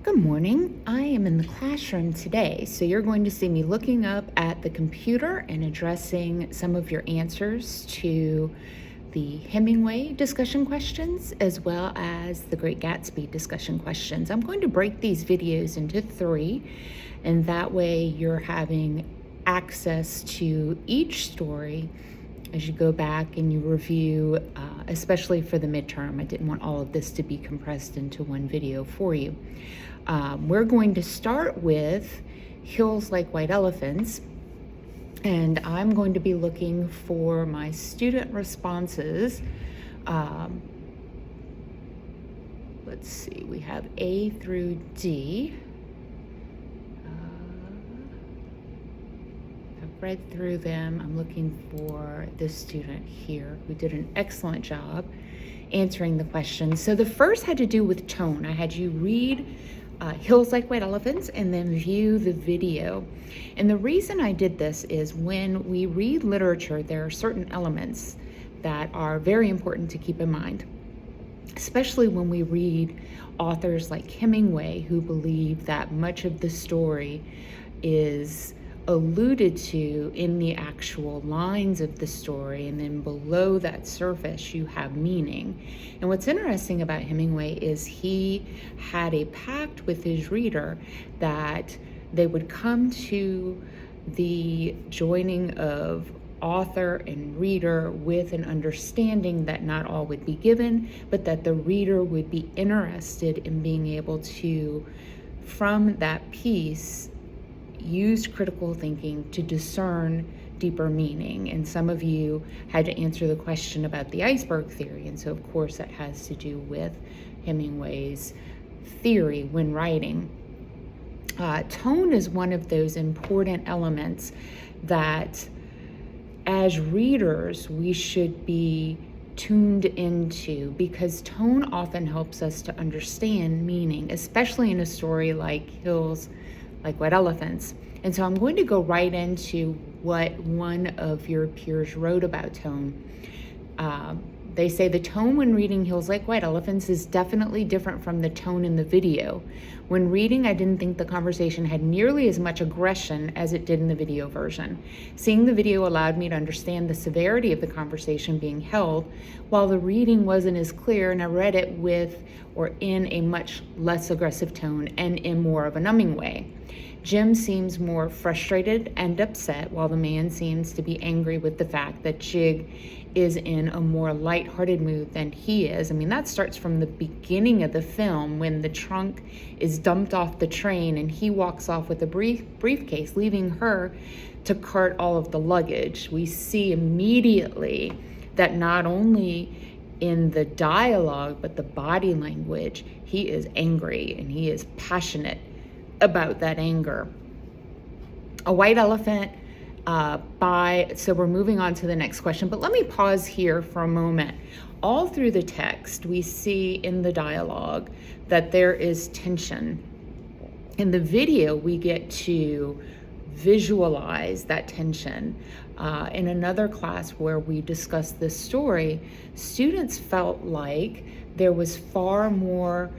Good morning. I am in the classroom today, so you're going to see me looking up at the computer and addressing some of your answers to the Hemingway discussion questions as well as the Great Gatsby discussion questions. I'm going to break these videos into three, and that way you're having access to each story as you go back and you review, especially for the midterm. I didn't want all of this to be compressed into one video for you. We're going to start with Hills Like White Elephants, and I'm going to be looking for my student responses. Let's see, we have A through D. I've read through them. I'm looking for this student here who did an excellent job answering the questions. So the first had to do with tone. I had you read Hills Like White Elephants and then view the video. And the reason I did this is when we read literature, there are certain elements that are very important to keep in mind, especially when we read authors like Hemingway, who believe that much of the story is alluded to in the actual lines of the story, and then below that surface you have meaning. And what's interesting about Hemingway is he had a pact with his reader that they would come to the joining of author and reader with an understanding that not all would be given, but that the reader would be interested in being able to, from that piece, use critical thinking to discern deeper meaning. And some of you had to answer the question about the iceberg theory, and so of course that has to do with Hemingway's theory when writing. Tone is one of those important elements that as readers we should be tuned into, because tone often helps us to understand meaning, especially in a story like Hills Like White Elephants. And so I'm going to go right into what one of your peers wrote about tone. They say the tone when reading Hills Like White Elephants is definitely different from the tone in the video. When reading, I didn't think the conversation had nearly as much aggression as it did in the video version. Seeing the video allowed me to understand the severity of the conversation being held, while the reading wasn't as clear, and I read it with or in a much less aggressive tone and in more of a numbing way. Jim seems more frustrated and upset, while the man seems to be angry with the fact that Jig is in a more lighthearted mood than he is. I mean, that starts from the beginning of the film when the trunk is dumped off the train and he walks off with a briefcase, leaving her to cart all of the luggage. We see immediately that not only in the dialogue, but the body language, he is angry and he is passionate about that anger. A White Elephant so we're moving on to the next question, but let me pause here for a moment. All through the text, we see in the dialogue that there is tension. In the video, we get to visualize that tension. In another class where we discussed this story, students felt like there was far more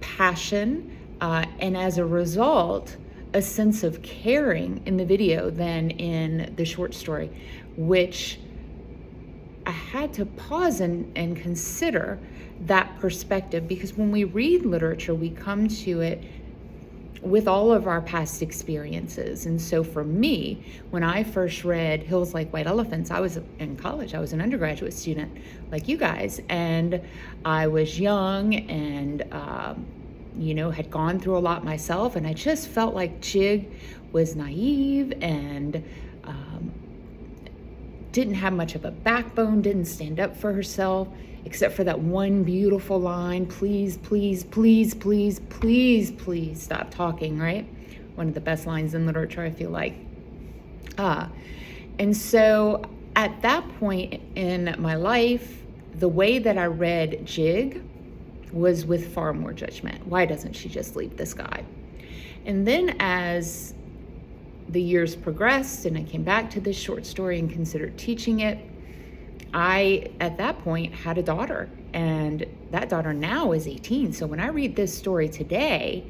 passion and as a result, a sense of caring in the video than in the short story, which I had to pause and consider that perspective, because when we read literature, we come to it with all of our past experiences. And so for me, when I first read Hills Like White Elephants, I was in college. I was an undergraduate student like you guys, and I was young and had gone through a lot myself, and I just felt like Jig was naive and didn't have much of a backbone, didn't stand up for herself, except for that one beautiful line, please, please, please, please, please, please stop talking, right? One of the best lines in literature, I feel like. And so at that point in my life, the way that I read Jig was with far more judgment. Why doesn't she just leave this guy? And then as the years progressed and I came back to this short story and considered teaching it, I, at that point, had a daughter, and that daughter now is 18. So when I read this story today,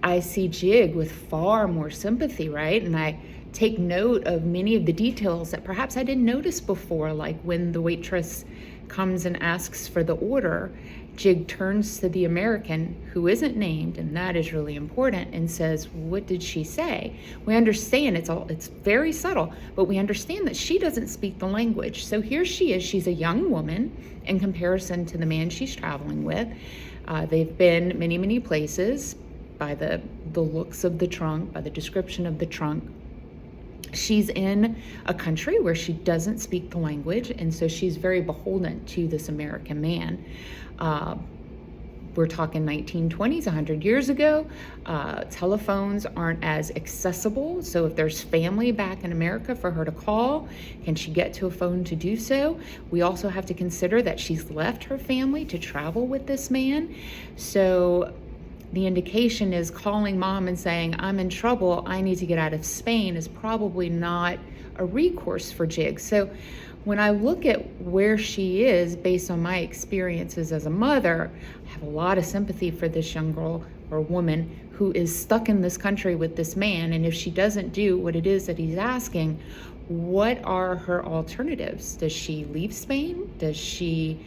I see Jig with far more sympathy, right? And I take note of many of the details that perhaps I didn't notice before, like when the waitress comes and asks for the order, Jig turns to the American, who isn't named, and that is really important, and says, "What did she say?" We understand it's very subtle, but we understand that she doesn't speak the language. So here she is, she's a young woman in comparison to the man she's traveling with. They've been many, many places by the looks of the trunk, by the description of the trunk. She's in a country where she doesn't speak the language, and so she's very beholden to this American man. We're talking 1920s, 100 years ago. Telephones aren't as accessible, so if there's family back in America for her to call, can she get to a phone to do so? We also have to consider that she's left her family to travel with this man. So the indication is calling mom and saying, "I'm in trouble, I need to get out of Spain," is probably not a recourse for Jig. So when I look at where she is, based on my experiences as a mother, I have a lot of sympathy for this young girl or woman who is stuck in this country with this man. And if she doesn't do what it is that he's asking, what are her alternatives? Does she leave Spain? Does she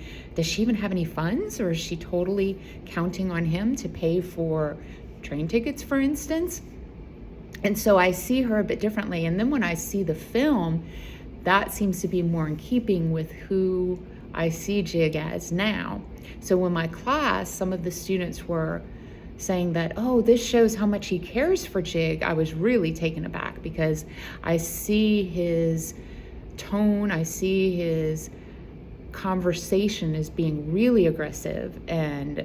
even have any funds, or is she totally counting on him to pay for train tickets, for instance? And so I see her a bit differently. And then when I see the film, that seems to be more in keeping with who I see Jig as now. So in my class, some of the students were saying that, "Oh, this shows how much he cares for Jig." I was really taken aback because I see his tone, I see his conversation as being really aggressive and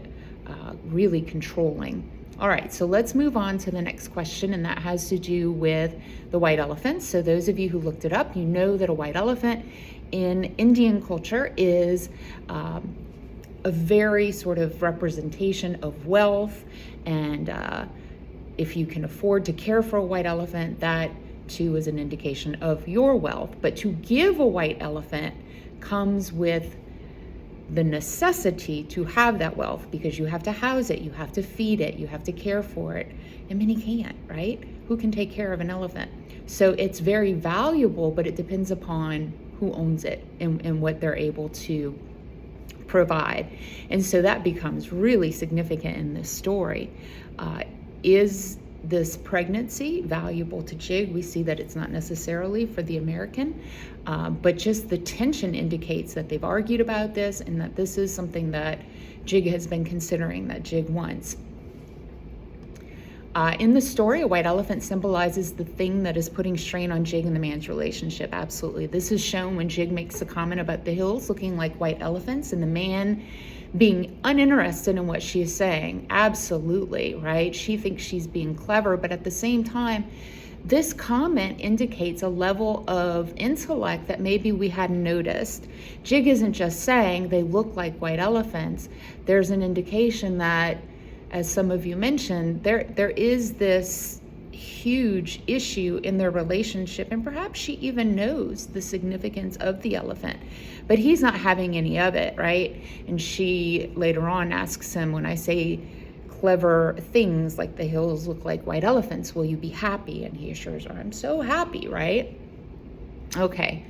really controlling. All right, so let's move on to the next question, and that has to do with the white elephant. So those of you who looked it up, you know that a white elephant in Indian culture is a very sort of representation of wealth, and if you can afford to care for a white elephant, that too is an indication of your wealth. But to give a white elephant comes with the necessity to have that wealth, because you have to house it, you have to feed it, you have to care for it, and many can't, right? Who can take care of an elephant? So it's very valuable, but it depends upon who owns it and what they're able to provide. And so that becomes really significant in this story. Is this pregnancy valuable to Jig? We see that it's not necessarily for the American, but just the tension indicates that they've argued about this and that this is something that Jig has been considering, that Jig wants. In the story, a white elephant symbolizes the thing that is putting strain on Jig and the man's relationship. Absolutely. This is shown when Jig makes a comment about the hills looking like white elephants and the man being uninterested in what she is saying. Absolutely, right? She thinks she's being clever, but at the same time, this comment indicates a level of intellect that maybe we hadn't noticed. Jig isn't just saying they look like white elephants. There's an indication that, as some of you mentioned, there is this huge issue in their relationship, and perhaps she even knows the significance of the elephant, but he's not having any of it, right? And she later on asks him, "When I say clever things like the hills look like white elephants, will you be happy?" And he assures her, "I'm so happy," right? Okay.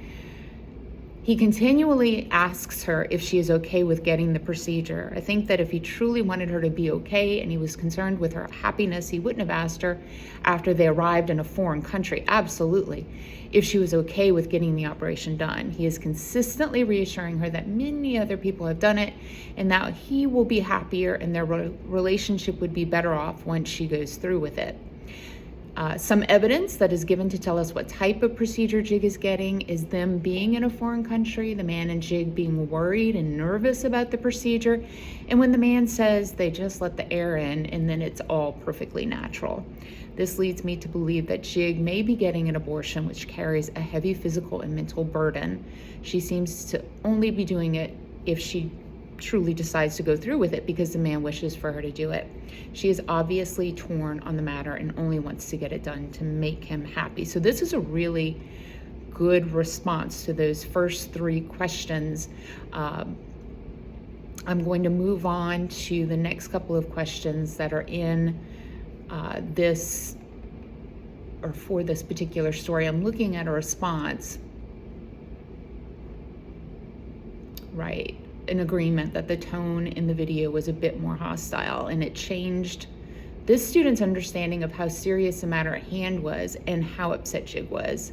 He continually asks her if she is okay with getting the procedure. I think that if he truly wanted her to be okay and he was concerned with her happiness, he wouldn't have asked her after they arrived in a foreign country. Absolutely. If she was okay with getting the operation done. He is consistently reassuring her that many other people have done it and that he will be happier and their relationship would be better off once she goes through with it. Some evidence that is given to tell us what type of procedure Jig is getting is them being in a foreign country, the man and Jig being worried and nervous about the procedure, and when the man says they just let the air in and then it's all perfectly natural. This leads me to believe that Jig may be getting an abortion which carries a heavy physical and mental burden. She seems to only be doing it if she truly decides to go through with it because the man wishes for her to do it. She is obviously torn on the matter and only wants to get it done to make him happy. So this is a really good response to those first three questions. I'm going to move on to the next couple of questions that are in for this particular story. I'm looking at a response, right? An agreement that the tone in the video was a bit more hostile, and it changed this student's understanding of how serious the matter at hand was and how upset Jig was.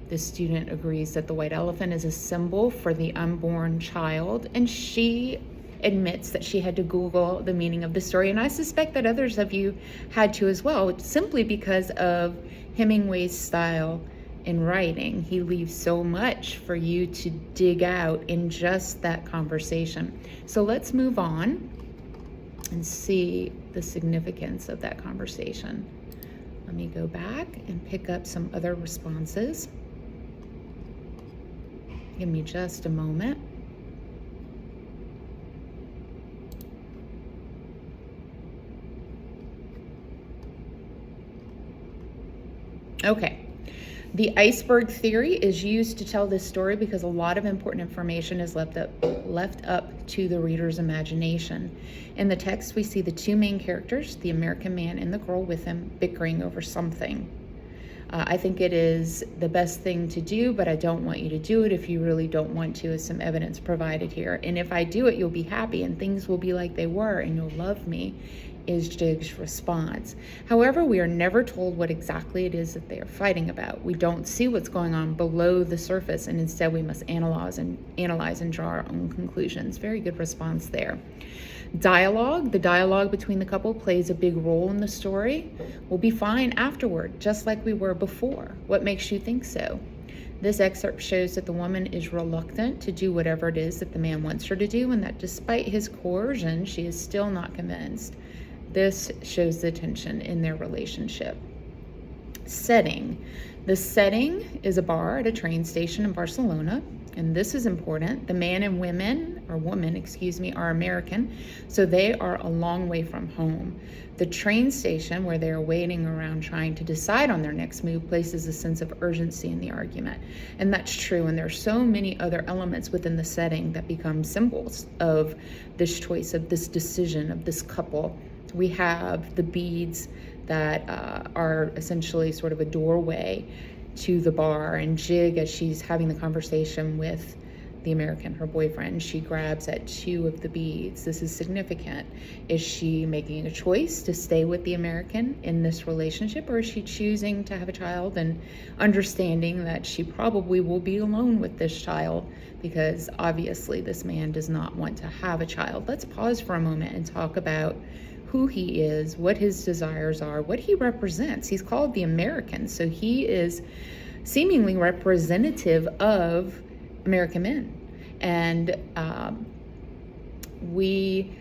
This student agrees that the white elephant is a symbol for the unborn child, and she admits that she had to Google the meaning of the story, and I suspect that others of you had to as well, simply because of Hemingway's style in writing. He leaves so much for you to dig out in just that conversation. So let's move on and see the significance of that conversation. Let me go back and pick up some other responses. Give me just a moment. Okay. The iceberg theory is used to tell this story because a lot of important information is left up to the reader's imagination. In the text, we see the two main characters, the American man and the girl with him, bickering over something. I think it is the best thing to do, but I don't want you to do it if you really don't want to, as some evidence provided here. And if I do it, you'll be happy and things will be like they were and you'll love me, is Jig's response. However, we are never told what exactly it is that they are fighting about. We don't see what's going on below the surface, and instead we must analyze and draw our own conclusions. Very good response there. Dialogue, the dialogue between the couple plays a big role in the story. We'll be fine afterward, just like we were before. What makes you think so? This excerpt shows that the woman is reluctant to do whatever it is that the man wants her to do, and that despite his coercion, she is still not convinced. This shows the tension in their relationship. Setting. The setting is a bar at a train station in Barcelona, and this is important. The man and woman, are American, so they are a long way from home. The train station, where they are waiting around trying to decide on their next move, places a sense of urgency in the argument. And that's true, and there are so many other elements within the setting that become symbols of this choice, of this decision, of this couple. We have the beads that are essentially sort of a doorway to the bar, and Jig, as she's having the conversation with the American, her boyfriend, she grabs at two of the beads. This is significant. Is she making a choice to stay with the American in this relationship, or is she choosing to have a child and understanding that she probably will be alone with this child because obviously this man does not want to have a child? Let's pause for a moment and talk about who he is, what his desires are, what he represents. He's called the American, so he is seemingly representative of American men. And we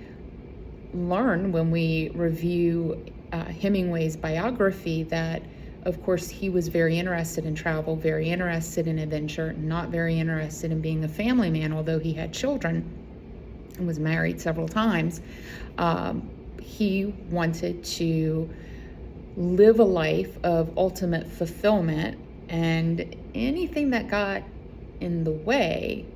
learn when we review Hemingway's biography that, of course, he was very interested in travel, very interested in adventure, not very interested in being a family man, although he had children and was married several times. He wanted to live a life of ultimate fulfillment, and anything that got in the way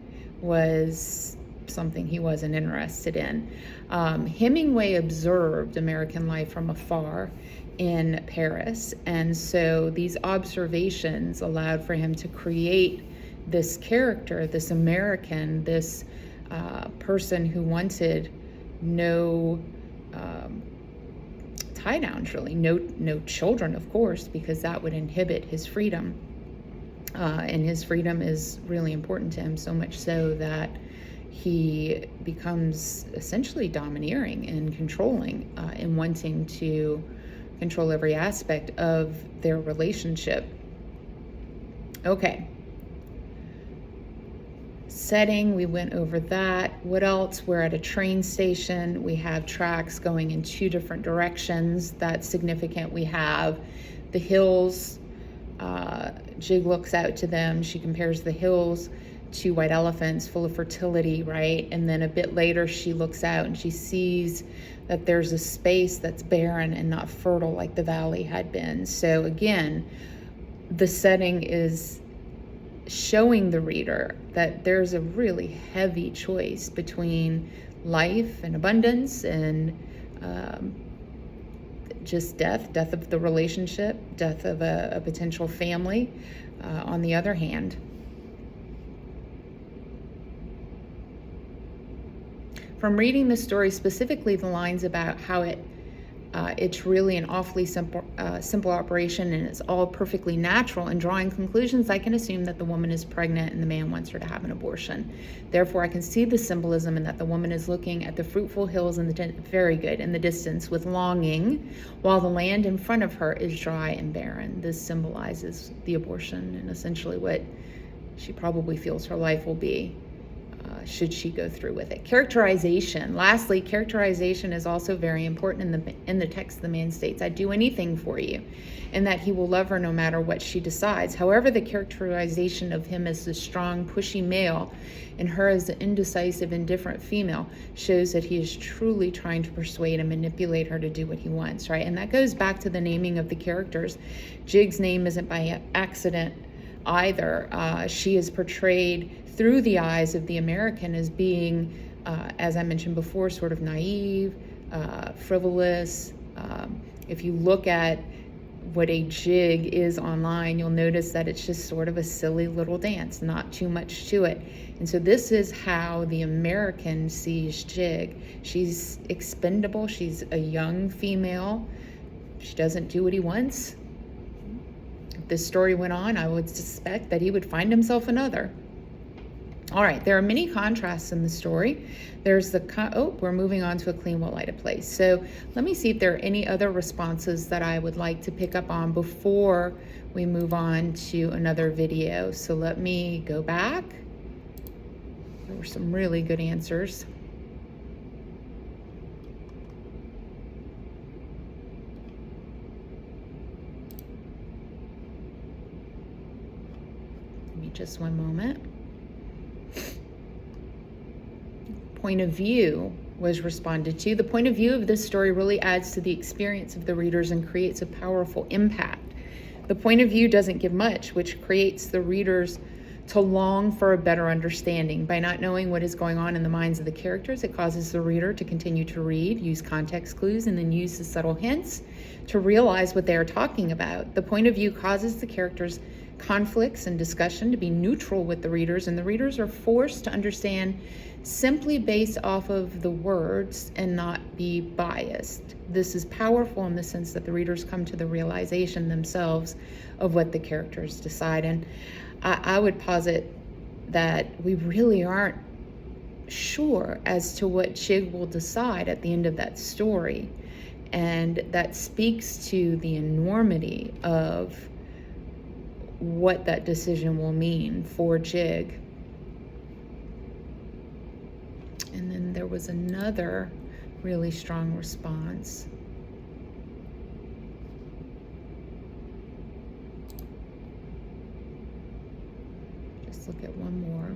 was something he wasn't interested in. Hemingway observed American life from afar in Paris, and so these observations allowed for him to create this character, this American, this person who wanted no tie downs, really, no children, of course, because that would inhibit his freedom. And his freedom is really important to him, so much so that he becomes essentially domineering and controlling and wanting to control every aspect of their relationship. Okay. Setting, we went over that. What else? We're at a train station. We have tracks going in two different directions. That's significant. We have the hills. Jig looks out to them. She compares the hills to white elephants full of fertility, right? And then a bit later, she looks out and she sees that there's a space that's barren and not fertile like the valley had been. So again, the setting is showing the reader that there's a really heavy choice between life and abundance and just death of the relationship, death of a potential family, on the other hand. From reading the story, specifically the lines about how it's really an awfully simple operation and it's all perfectly natural, and drawing conclusions, I can assume that the woman is pregnant and the man wants her to have an abortion. Therefore, I can see the symbolism in that the woman is looking at the fruitful hills in the distance with longing, while the land in front of her is dry and barren. This symbolizes the abortion and essentially what she probably feels her life will be should she go through with it. Characterization. Lastly, characterization is also very important in the text. The man states, "I'd do anything for you," and that he will love her no matter what she decides. However, the characterization of him as the strong, pushy male and her as the indecisive, indifferent female shows that he is truly trying to persuade and manipulate her to do what he wants, right? And that goes back to the naming of the characters. Jig's name isn't by accident either. She is portrayed through the eyes of the American as being, as I mentioned before, sort of naive, frivolous. If you look at what a jig is online, you'll notice that it's just sort of a silly little dance, not too much to it. And so this is how the American sees Jig. She's expendable. She's a young female. She doesn't do what he wants. If this story went on, I would suspect that he would find himself another. All right, there are many contrasts in the story. There's we're moving on to a clean, well-lighted place. So let me see if there are any other responses that I would like to pick up on before we move on to another video. So let me go back. There were some really good answers. Give me just one moment. Point of view was responded to. The point of view of this story really adds to the experience of the readers and creates a powerful impact. The point of view doesn't give much, which creates the readers to long for a better understanding. By not knowing what is going on in the minds of the characters, it causes the reader to continue to read, use context clues, and then use the subtle hints to realize what they are talking about. The point of view causes the characters' conflicts and discussion to be neutral with the readers, and the readers are forced to understand simply based off of the words and not be biased. This is powerful in the sense that the readers come to the realization themselves of what the characters decide. And I would posit that we really aren't sure as to what Jig will decide at the end of that story. And that speaks to the enormity of what that decision will mean for Jig. And then there was another really strong response. Just look at one more.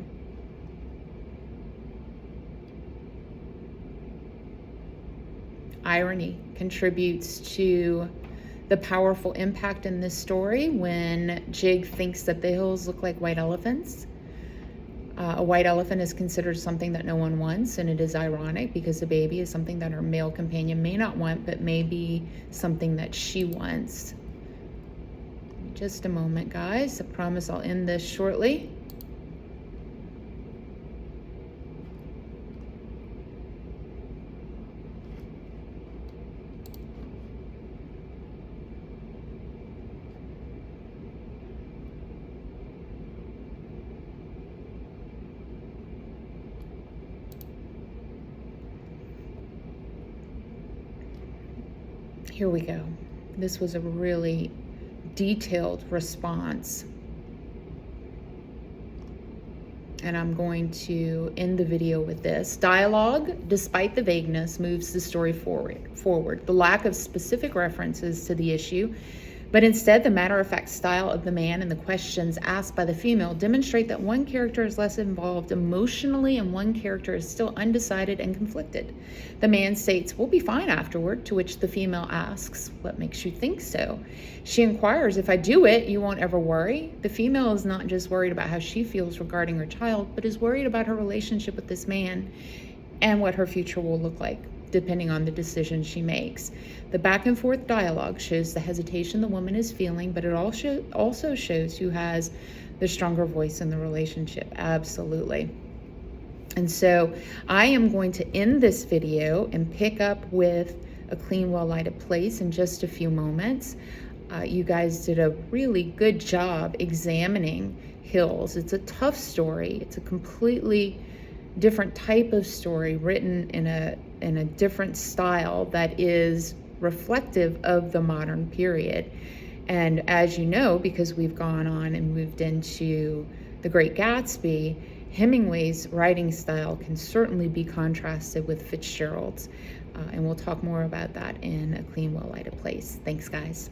Irony contributes to the powerful impact in this story when Jig thinks that the hills look like white elephants. A white elephant is considered something that no one wants, and it is ironic because the baby is something that her male companion may not want, but may be something that she wants. Just a moment, guys. I promise I'll end this shortly. Here we go. This was a really detailed response. And I'm going to end the video with this. Dialogue, despite the vagueness, moves the story forward. The lack of specific references to the issue, but instead the matter-of-fact style of the man and the questions asked by the female demonstrate that one character is less involved emotionally and one character is still undecided and conflicted. The man states, "We'll be fine afterward," to which the female asks, "What makes you think so?" She inquires, "If I do it, you won't ever worry?" The female is not just worried about how she feels regarding her child, but is worried about her relationship with this man and what her future will look like. depending on the decision she makes. The back and forth dialogue shows the hesitation the woman is feeling, but it also shows who has the stronger voice in the relationship. Absolutely. And so I am going to end this video and pick up with A Clean, Well-Lighted Place in just a few moments. You guys did a really good job examining Hills. It's a tough story. It's a completely different type of story written in a different style that is reflective of the modern period. And as you know, because we've gone on and moved into The Great Gatsby, Hemingway's writing style can certainly be contrasted with Fitzgerald's. And we'll talk more about that in A Clean, Well-Lighted Place. Thanks, guys.